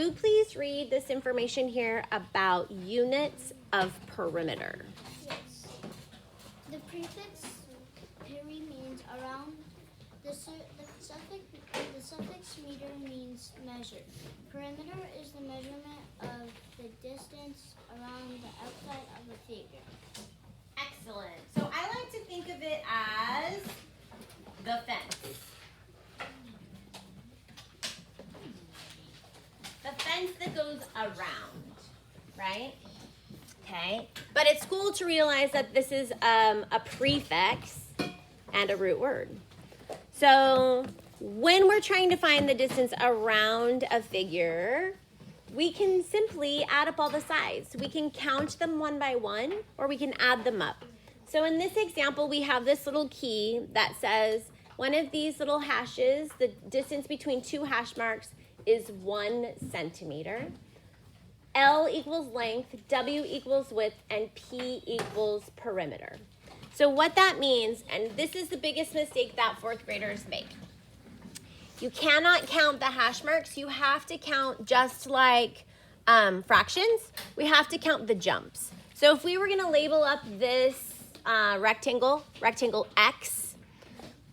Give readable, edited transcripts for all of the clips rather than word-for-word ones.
you please read this information here about units of perimeter? Yes. The prefix peri means around. The suffix meter means measure. Perimeter is the measurement of the distance around the outside of a figure. Excellent. So I like to think of it as the fence. The fence that goes around, right? Okay. But it's cool to realize that this is a prefix and a root word. So when we're trying to find the distance around a figure, we can simply add up all the sides. We can count them one by one, or we can add them up. So in this example, we have this little key that says one of these little hashes, the distance between two hash marks is 1 centimeter. L equals length, W equals width, and P equals perimeter. So what that means, and this is the biggest mistake that fourth graders make. You cannot count the hash marks. You have to count just like fractions. We have to count the jumps. So if we were going to label up this rectangle X,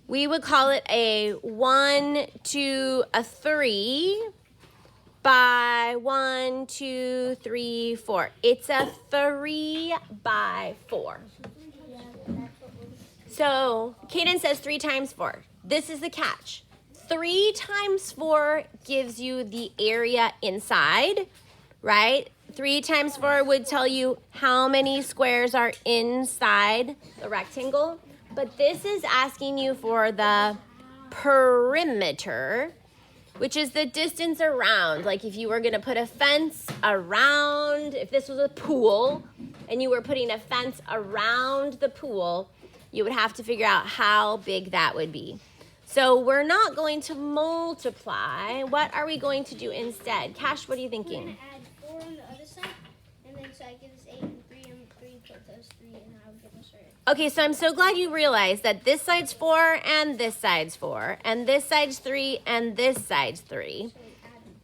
we would call it a 1, 2, a 3 by 1, 2, 3, 4. It's a 3 by 4. So Kaden says 3 times 4. This is the catch. 3 times 4 gives you the area inside, right? 3 times 4 would tell you how many squares are inside the rectangle. But this is asking you for the perimeter, which is the distance around. Like if you were going to put a fence around, if this was a pool and you were putting a fence around the pool, you would have to figure out how big that would be. So we're not going to multiply. What are we going to do instead? Cash, what are you thinking? We're going to add 4 on the other side, and then so I give us 8 and 3 and 3 put those 3, and I'll give us 3. Okay, so I'm so glad you realized that this side's 4 and this side's 4, and this side's 3 and this side's 3.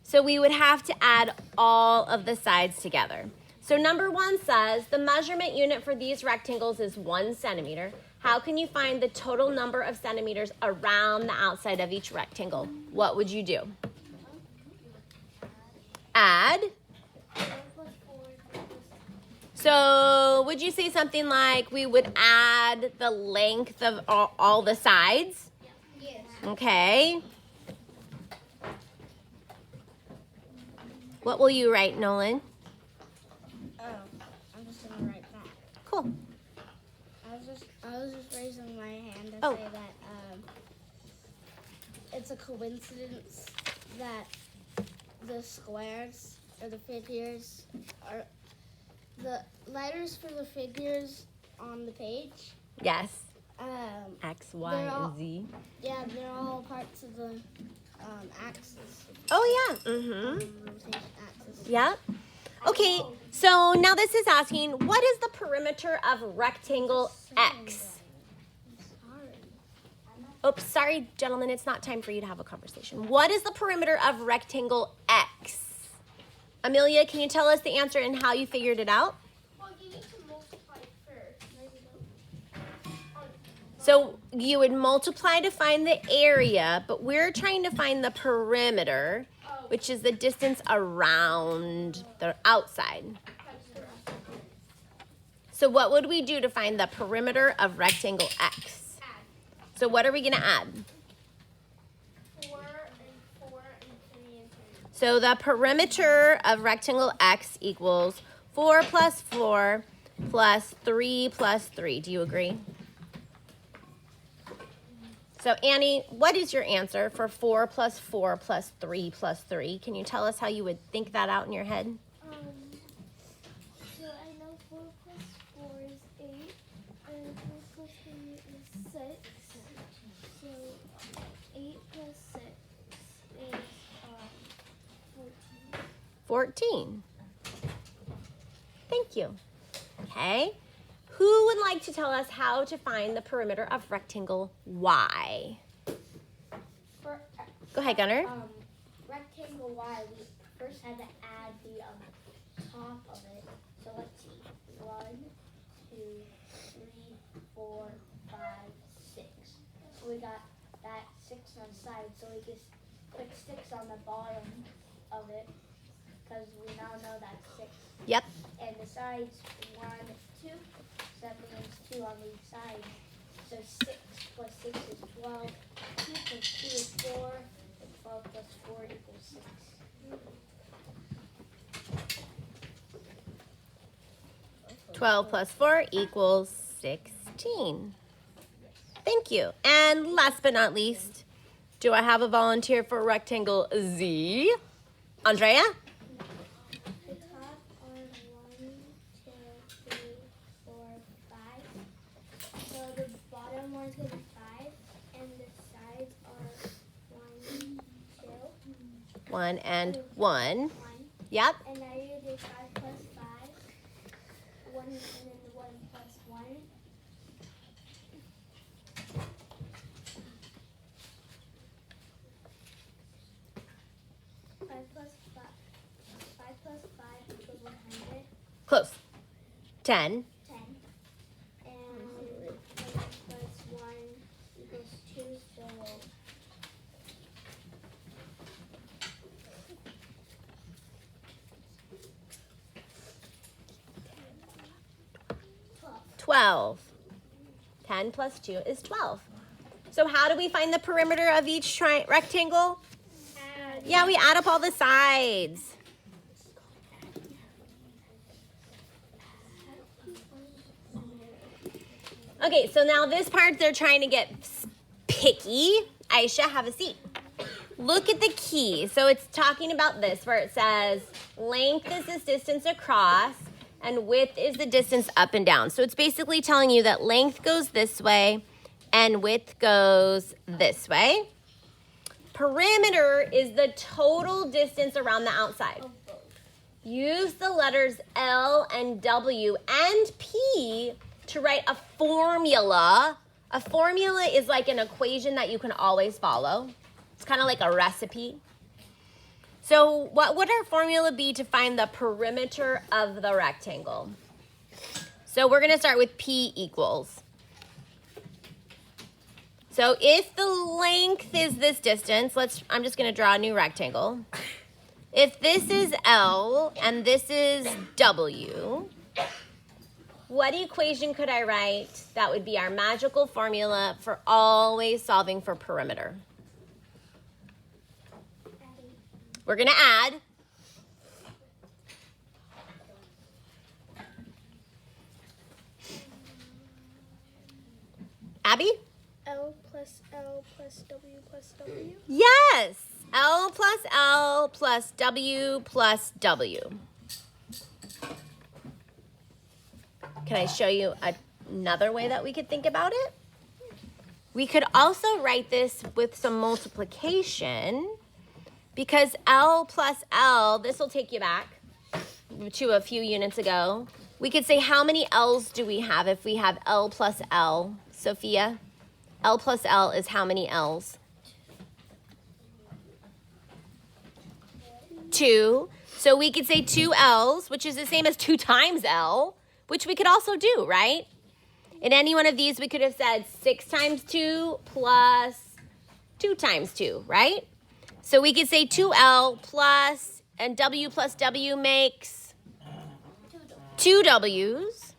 So we would have to add all of the sides together. So number 1 says the measurement unit for these rectangles is 1 centimeter. How can you find the total number of centimeters around the outside of each rectangle? What would you do? Add. So would you say something like we would add the length of all the sides? Yes. Okay. What will you write, Nolan? Oh, I'm just going to write that. Cool. I was just raising my hand to Oh. say that it's a coincidence that the squares or the figures are the letters for the figures on the page. Yes. X, They're Y, all- and Z. Yeah, they're all parts of the axis. Oh, yeah. Mm-hmm. Rotation axis. Yep. Okay, so now this is asking, what is the perimeter of rectangle X? Oops, sorry, gentlemen, it's not time for you to have a conversation. What is the perimeter of rectangle X? Amelia, can you tell us the answer and how you figured it out? Well, you need to multiply first. So you would multiply to find the area, but we're trying to find the perimeter, which is the distance around the outside. So what would we do to find the perimeter of rectangle X? So what are we going to add? 4 and 4 and 3 and 3. So the perimeter of rectangle X equals 4 plus 4 plus 3 plus 3. Do you agree? So Annie, what is your answer for 4 plus 4 plus 3 plus 3? Can you tell us how you would think that out in your head? So I know 4 plus 4 is 8, and 4 plus 3 is 6. So 8 plus 6 is 14. 14. Thank you. Okay. Who would like to tell us how to find the perimeter of rectangle Y? For Go ahead, Gunnar. rectangle Y, first had to add the top of it. So let's see. 1, 2, 3, 4, 5, 6. So we got that 6 on the side. So we just put 6 on the bottom of it because we now know that's 6. Yep. And the sides 1, 2. So that means 2 on each side. So 6 plus 6 is 12. 2 plus 2 is 4. And 12 plus 4 equals 6. 12 plus 4 equals 16. Thank you. And last but not least, do I have a volunteer for rectangle Z? Andrea? The top are 1, 2, 3, 4, 5. So the bottom one's going to be 5. And the sides are 1, 2, 1 and 1. 1. Yep. And now you do 5 plus 5. 1 and then 1 plus 1. 5 plus 5. 5 plus 5 equals 100. Close. 10. 10. And 1 plus 1 equals 2. So 12. 10 plus 2 is 12. So how do we find the perimeter of each rectangle? Yeah, we add up all the sides. Okay, so now this part they're trying to get picky. Aisha, have a seat. Look at the key. So it's talking about this where it says length is this distance across and width is the distance up and down. So it's basically telling you that length goes this way and width goes this way. Perimeter is the total distance around the outside. Use the letters L and W and P to write a formula. A formula is like an equation that you can always follow. It's kind of like a recipe. So what would our formula be to find the perimeter of the rectangle? So we're going to start with P equals. So if the length is this distance, I'm just going to draw a new rectangle. If this is L and this is W, what equation could I write that would be our magical formula for always solving for perimeter? We're going to add. Abby? L plus L plus W plus W. Yes. L plus L plus W plus W. Can I show you another way that we could think about it? We could also write this with some multiplication because L plus L, this will take you back to a few units ago. We could say how many L's do we have if we have L plus L? Sophia? L plus L is how many L's? 2. So we could say 2 L's, which is the same as 2 times L, which we could also do, right? In any one of these, we could have said 6 times 2 plus 2 times 2, right? So we could say 2L plus, and W plus W makes 2 W's.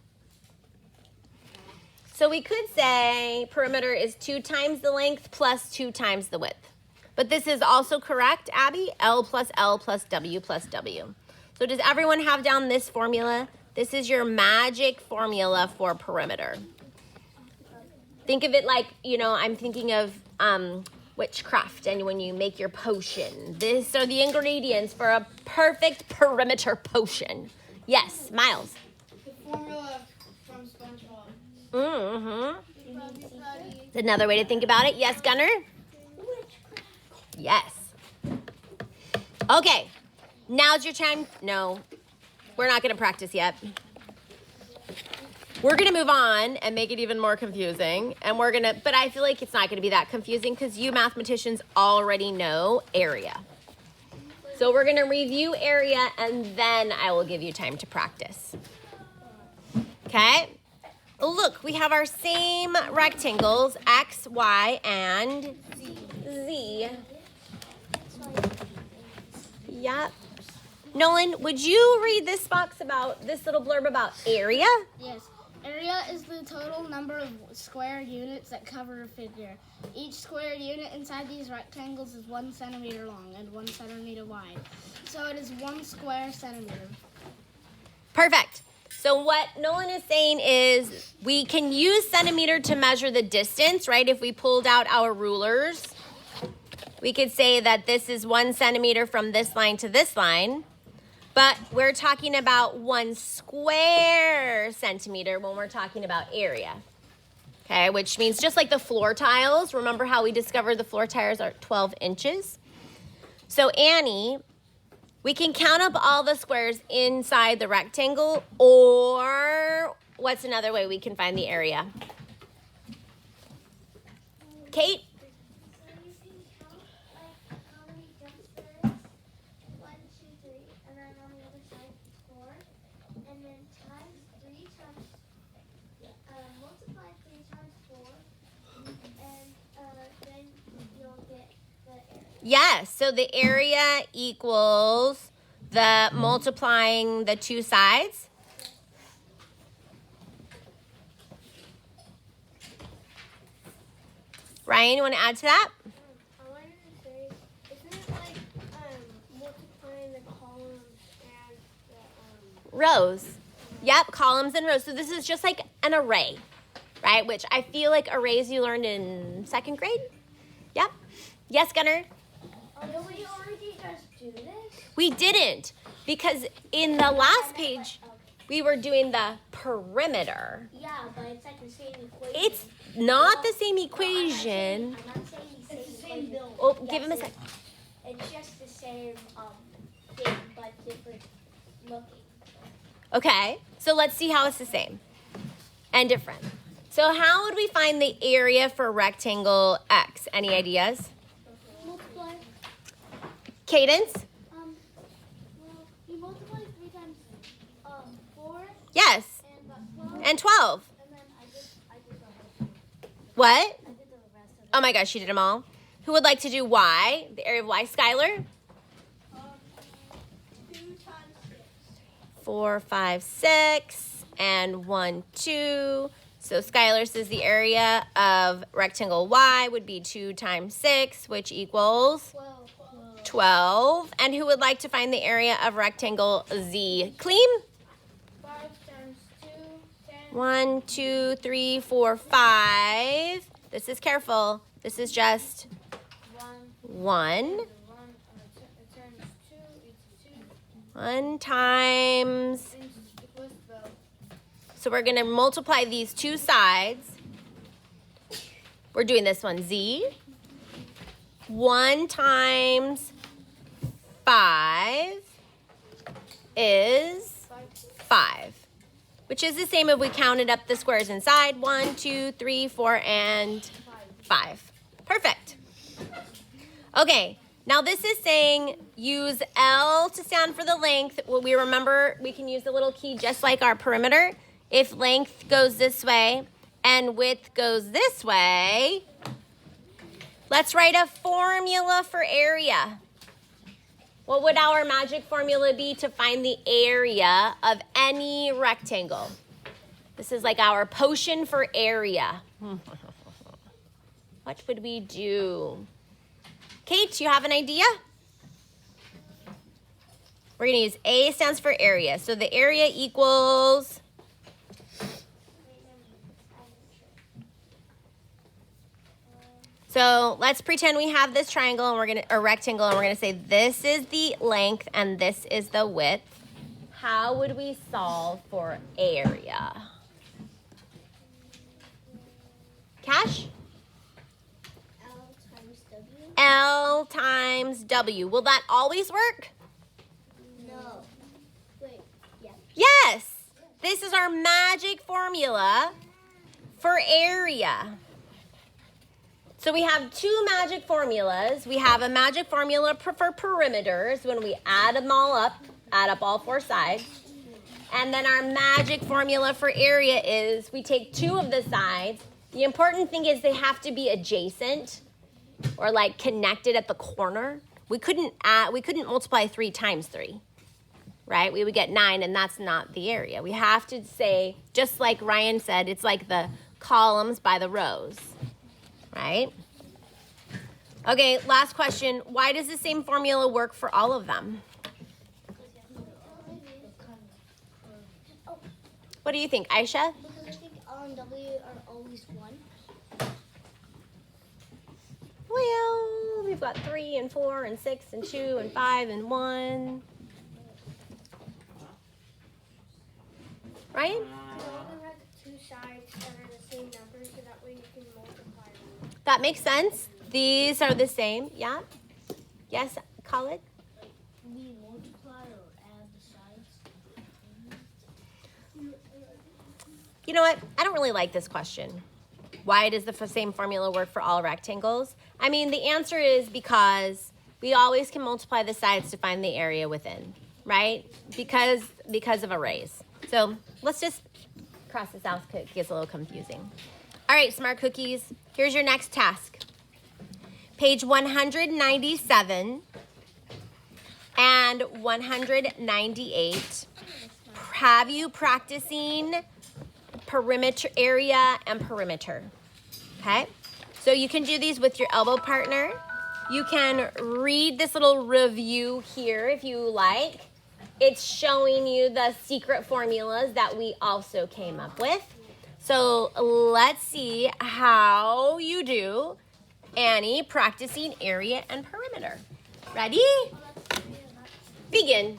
So we could say perimeter is 2 times the length plus 2 times the width. But this is also correct, Abby, L plus W plus W. So does everyone have down this formula? This is your magic formula for perimeter. Think of it like, I'm thinking of witchcraft and when you make your potion. These are the ingredients for a perfect perimeter potion. Yes, Miles. The formula from SpongeBob. It's another way to think about it. Yes, Gunnar? Yes. Okay, now's your time. No, we're not going to practice yet. We're going to move on and make it even more confusing. And but I feel like it's not going to be that confusing because you mathematicians already know area. But So we're going to review area and then I will give you time to practice. Okay? Look, we have our same rectangles, X, Y, and Z. Yep. Nolan, would you read this box about this little blurb about area? Yes. Area is the total number of square units that cover a figure. Each square unit inside these rectangles is 1 centimeter long and 1 centimeter wide. So it is 1 square centimeter. Perfect. So what Nolan is saying is we can use centimeter to measure the distance, right? If we pulled out our rulers, we could say that this is 1 centimeter from this line to this line. But we're talking about 1 square centimeter when we're talking about area. Okay, which means just like the floor tiles, remember how we discovered the floor tiles are 12 inches? So Annie, we can count up all the squares inside the rectangle, or what's another way we can find the area? Kate? So you can count like how many jumps there is. 1, 2, 3, and then on the other side 4, and then times 3 times multiply 3 times 4, and then you'll get the area. Yes, so the area equals the multiplying the two sides. Ryan, you want to add to that? I wanted to say, isn't it like multiplying the columns and the Rows. Yep, columns and rows. So this is just like an array, right? Which I feel like arrays you learned in 2nd grade. Yep. Yes, Gunnar? Did we already just do this? We didn't, because in the last page, we were doing the perimeter. Yeah, but it's like the same equation. It's not the same equation. I'm not saying the same equation. Oh, give him a sec. It's just the same thing, but different looking. Okay, so let's see how it's the same and different. So how would we find the area for rectangle X? Any ideas? Multiply. Cadence? Well, you multiply 3 times 4 Yes, and 12. and 12. And then I did the rest. What? I did the rest of it. Oh my gosh, you did them all. Who would like to do Y? The area of Y, Skylar? 2 times 6. 4, 5, 6, and 1, 2. So Skylar says the area of rectangle Y would be 2 times 6, which equals 12. And who would like to find the area of rectangle Z? Clean? 5 times 2, 10. 1, 2, 3, 4, 5. This is careful. This is just 1. It turns 2, it's 2. 1 times. Equals 12. So we're going to multiply these two sides. We're doing this one, Z. 1 times 5 is 5, which is the same if we counted up the squares inside. 1, 2, 3, 4, and 5. Perfect. Okay, now this is saying use L to stand for the length. Well, we remember we can use the little key just like our perimeter. If length goes this way and width goes this way, let's write a formula for area. What would our magic formula be to find the area of any rectangle? This is like our potion for area. What would we do? Kate, do you have an idea? We're going to use A stands for area. So the area equals... So let's pretend we have this triangle and we're gonna, or rectangle, and we're gonna say this is the length and this is the width. How would we solve for area? Cash? L times W? L times W. Will that always work? No. Wait, yeah. Yes. This is our magic formula for area. So we have two magic formulas. We have a magic formula for perimeters when we add them all up, add up all four sides. And then our magic formula for area is we take two of the sides. The important thing is they have to be adjacent or like connected at the corner. We couldn't multiply 3 times 3, right? We would get 9, and that's not the area. We have to say, just like Ryan said, it's like the columns by the rows, right? Okay, last question. Why does the same formula work for all of them? What do you think, Aisha? Because I think L and W are always 1. Well, we've got 3 and 4 and 6 and 2 and 5 and 1. Ryan? So I'm gonna have 2 sides that are the same number so that way you can multiply them. That makes sense. These are the same. Yeah? Yes, Khalid? We multiply or add the sides. You know what? I don't really like this question. Why does the same formula work for all rectangles? I mean, the answer is because we always can multiply the sides to find the area within, right? Because of arrays. So let's just cross this out because it gets a little confusing. All right, smart cookies. Here's your next task. Page 197 and 198. Have you practicing perimeter area and perimeter? Okay, so you can do these with your elbow partner. You can read this little review here if you like. It's showing you the secret formulas that we also came up with. So let's see how you do, Annie, practicing area and perimeter. Ready? Begin.